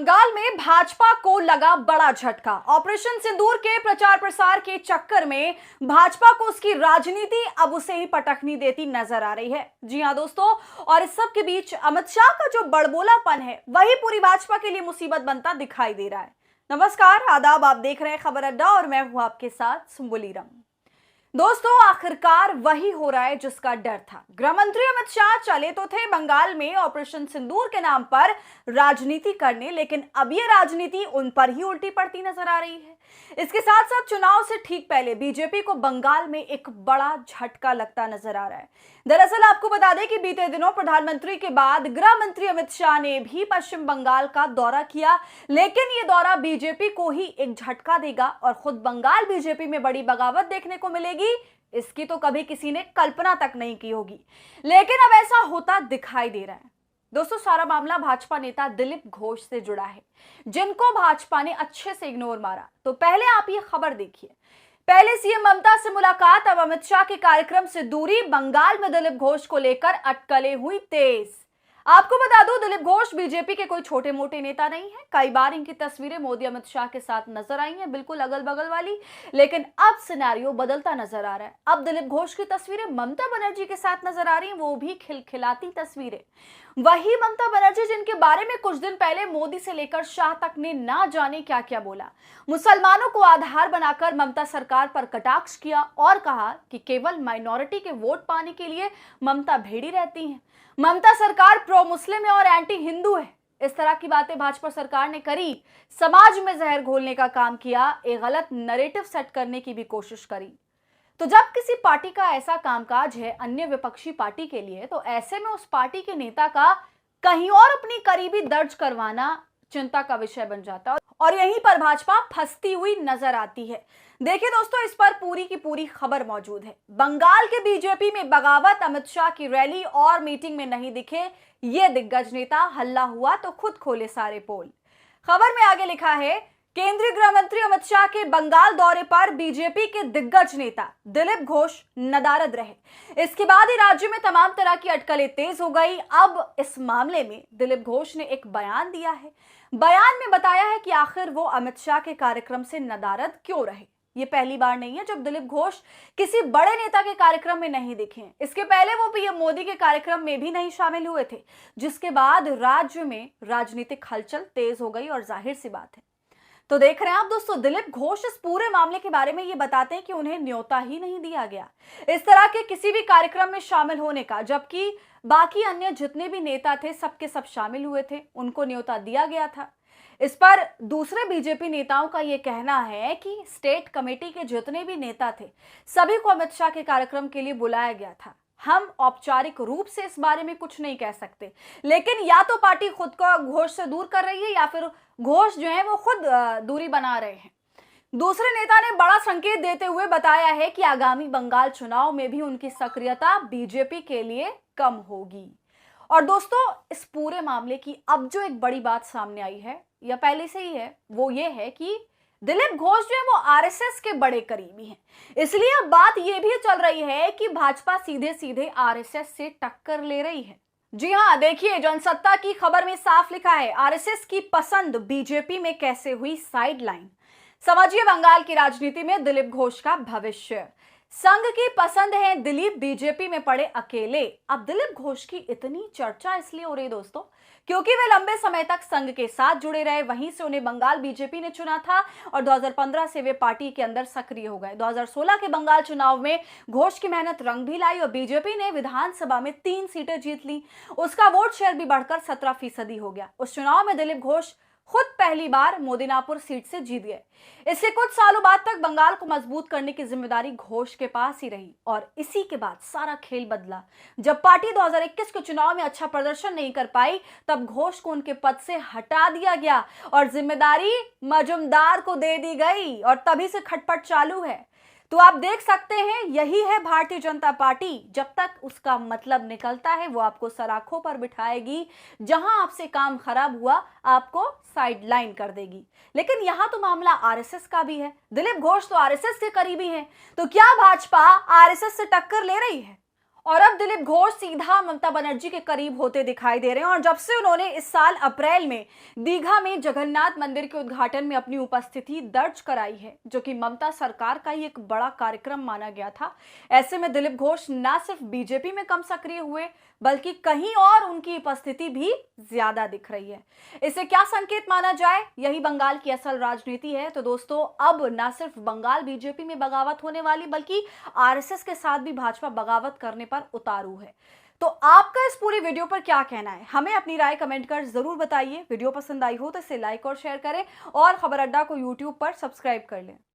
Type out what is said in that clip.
बंगाल में भाजपा को लगा बड़ा झटका। ऑपरेशन सिंदूर के प्रचार प्रसार के चक्कर में भाजपा को उसकी राजनीति अब उसे ही पटकनी देती नजर आ रही है। जी हां दोस्तों, और इस सब के बीच अमित शाह का जो बड़बोलापन है वही पूरी भाजपा के लिए मुसीबत बनता दिखाई दे रहा है। नमस्कार, आदाब, आप देख रहे हैं खबर अड्डा और मैं हूं आपके साथ सुम्बुलीरम। दोस्तों, आखिरकार वही हो रहा है जिसका डर था। गृह मंत्री अमित शाह चले तो थे बंगाल में ऑपरेशन सिंदूर के नाम पर राजनीति करने, लेकिन अब ये राजनीति उन पर ही उल्टी पड़ती नजर आ रही है। इसके साथ साथ चुनाव से ठीक पहले बीजेपी को बंगाल में एक बड़ा झटका लगता नजर आ रहा है। दरअसल आपको बता दें कि बीते दिनों प्रधानमंत्री के बाद गृह मंत्री अमित शाह ने भी पश्चिम बंगाल का दौरा किया, लेकिन ये दौरा बीजेपी को ही एक झटका देगा और खुद बंगाल बीजेपी में बड़ी बगावत देखने को मिलेगी। इसकी तो कभी किसी ने कल्पना तक नहीं की होगी, लेकिन अब ऐसा होता दिखाई दे रहा है। दोस्तों, सारा मामला भाजपा नेता दिलीप घोष से जुड़ा है, जिनको भाजपा ने अच्छे से इग्नोर मारा। तो पहले आप ये खबर देखिए। पहले सीएम ममता से मुलाकात, अब अमित शाह के कार्यक्रम से दूरी। बंगाल में दिलीप घोष को लेकर अटकलें हुई तेज। आपको बता दूं, दिलीप घोष बीजेपी के कोई छोटे मोटे नेता नहीं है। कई बार इनकी तस्वीरें मोदी अमित शाह के साथ नजर आई हैं, बिल्कुल अगल बगल वाली, लेकिन अब सिनेरियो बदलता नजर आ रहा है। अब दिलीप घोष की तस्वीरें ममता बनर्जी के साथ नजर आ रही हैं, वो भी खिलखिलाती तस्वीरें। वही ममता बनर्जी जिनके बारे में कुछ दिन पहले मोदी से लेकर शाह तक ने ना जाने क्या क्या बोला। मुसलमानों को आधार बनाकर ममता सरकार पर कटाक्ष किया और कहा कि केवल माइनॉरिटी के वोट पाने के लिए ममता भेड़ी रहती हैं। ममता सरकार प्रो मुस्लिम है और एंटी हिंदू है। इस तरह की बातें भाजपा सरकार ने करी, समाज में जहर घोलने का काम किया, एक गलत नैरेटिव सेट करने की भी कोशिश करी। तो जब किसी पार्टी का ऐसा कामकाज है अन्य विपक्षी पार्टी के लिए, तो ऐसे में उस पार्टी के नेता का कहीं और अपनी करीबी दर्ज करवाना चिंता का विषय बन जाता है और यहीं पर भाजपा फंसती हुई नजर आती है। देखिए दोस्तों, इस पर पूरी की पूरी खबर मौजूद है। बंगाल के बीजेपी में बगावत, अमित शाह की रैली और मीटिंग में नहीं दिखे ये दिग्गज नेता, हल्ला हुआ तो खुद खोले सारे पोल। खबर में आगे लिखा है, केंद्रीय गृह मंत्री अमित शाह के बंगाल दौरे पर बीजेपी के दिग्गज नेता दिलीप घोष नदारद रहे। इसके बाद ही राज्य में तमाम तरह की अटकलें तेज हो गई। अब इस मामले में दिलीप घोष ने एक बयान दिया है। बयान में बताया है कि आखिर वो अमित शाह के कार्यक्रम से नदारद क्यों रहे। ये पहली बार नहीं है जब दिलीप घोष किसी बड़े नेता के कार्यक्रम में नहीं दिखे हैं। इसके पहले वो पीएम मोदी के कार्यक्रम में भी नहीं शामिल हुए थे, जिसके बाद राज्य में राजनीतिक हलचल तेज हो गई और जाहिर सी बात है। तो देख रहे हैं आप दोस्तों, दिलीप घोष इस पूरे मामले के बारे में ये बताते हैं कि उन्हें न्योता ही नहीं दिया गया इस तरह के किसी भी कार्यक्रम में शामिल होने का, जबकि बाकी अन्य जितने भी नेता थे सबके सब शामिल हुए थे, उनको न्योता दिया गया था। इस पर दूसरे बीजेपी नेताओं का यह कहना है कि स्टेट कमेटी के जितने भी नेता थे सभी को अमित शाह के कार्यक्रम के लिए बुलाया गया था। हम औपचारिक रूप से इस बारे में कुछ नहीं कह सकते, लेकिन या तो पार्टी खुद को घोष से दूर कर रही है या फिर घोष जो है वो खुद दूरी बना रहे हैं। दूसरे नेता ने बड़ा संकेत देते हुए बताया है कि आगामी बंगाल चुनाव में भी उनकी सक्रियता बीजेपी के लिए कम होगी। और दोस्तों, इस पूरे मामले की अब जो एक बड़ी बात सामने आई है, या पहले से ही है, वो ये है कि दिलीप घोष जो है वो आरएसएस के बड़े करीबी हैं। इसलिए अब बात ये भी चल रही है कि भाजपा सीधे सीधे आरएसएस से टक्कर ले रही है। जी हां, देखिए, जनसत्ता की खबर में साफ लिखा है, आरएसएस की पसंद बीजेपी में कैसे हुई साइडलाइन। समझिए बंगाल की राजनीति में दिलीप घोष का भविष्य। संघ की पसंद है दिलीप, बीजेपी में पड़े अकेले। अब दिलीप घोष की इतनी चर्चा इसलिए हो रही दोस्तों क्योंकि वे लंबे समय तक संघ के साथ जुड़े रहे, वहीं से उन्हें बंगाल बीजेपी ने चुना था और 2015 से वे पार्टी के अंदर सक्रिय हो गए। 2016 के बंगाल चुनाव में घोष की मेहनत रंग भी लाई और बीजेपी ने विधानसभा में 3 सीटें जीत ली। उसका वोट शेयर भी बढ़कर 17% हो गया। उस चुनाव में दिलीप घोष खुद पहली बार मोदिनापुर सीट से जीत गए। इसके कुछ सालों बाद तक बंगाल को मजबूत करने की जिम्मेदारी घोष के पास ही रही और इसी के बाद सारा खेल बदला। जब पार्टी 2021 के चुनाव में अच्छा प्रदर्शन नहीं कर पाई, तब घोष को उनके पद से हटा दिया गया और जिम्मेदारी मजूमदार को दे दी गई और तभी से खटपट चालू है। तो आप देख सकते हैं, यही है भारतीय जनता पार्टी। जब तक उसका मतलब निकलता है वो आपको सराखों पर बिठाएगी, जहां आपसे काम खराब हुआ आपको साइडलाइन कर देगी। लेकिन यहां तो मामला आरएसएस का भी है। दिलीप घोष तो आरएसएस के करीबी हैं, तो क्या भाजपा आरएसएस से टक्कर ले रही है? और अब दिलीप घोष सीधा ममता बनर्जी के करीब होते दिखाई दे रहे हैं और जब से उन्होंने इस साल अप्रैल में दीघा में जगन्नाथ मंदिर के उद्घाटन में अपनी उपस्थिति दर्ज कराई है, जो कि ममता सरकार का ही एक बड़ा कार्यक्रम माना गया था। ऐसे में दिलीप घोष न सिर्फ बीजेपी में कम सक्रिय हुए बल्कि कहीं और उनकी उपस्थिति भी ज्यादा दिख रही है। इसे क्या संकेत माना जाए? यही बंगाल की असल राजनीति है। तो दोस्तों, अब न सिर्फ बंगाल बीजेपी में बगावत होने वाली बल्कि आरएसएस के साथ भी भाजपा बगावत करने पर उतारू है। तो आपका इस पूरी वीडियो पर क्या कहना है? हमें अपनी राय कमेंट कर जरूर बताइए। वीडियो पसंद आई हो तो इसे लाइक और शेयर करें और खबर अड्डा को यूट्यूब पर सब्सक्राइब कर लें।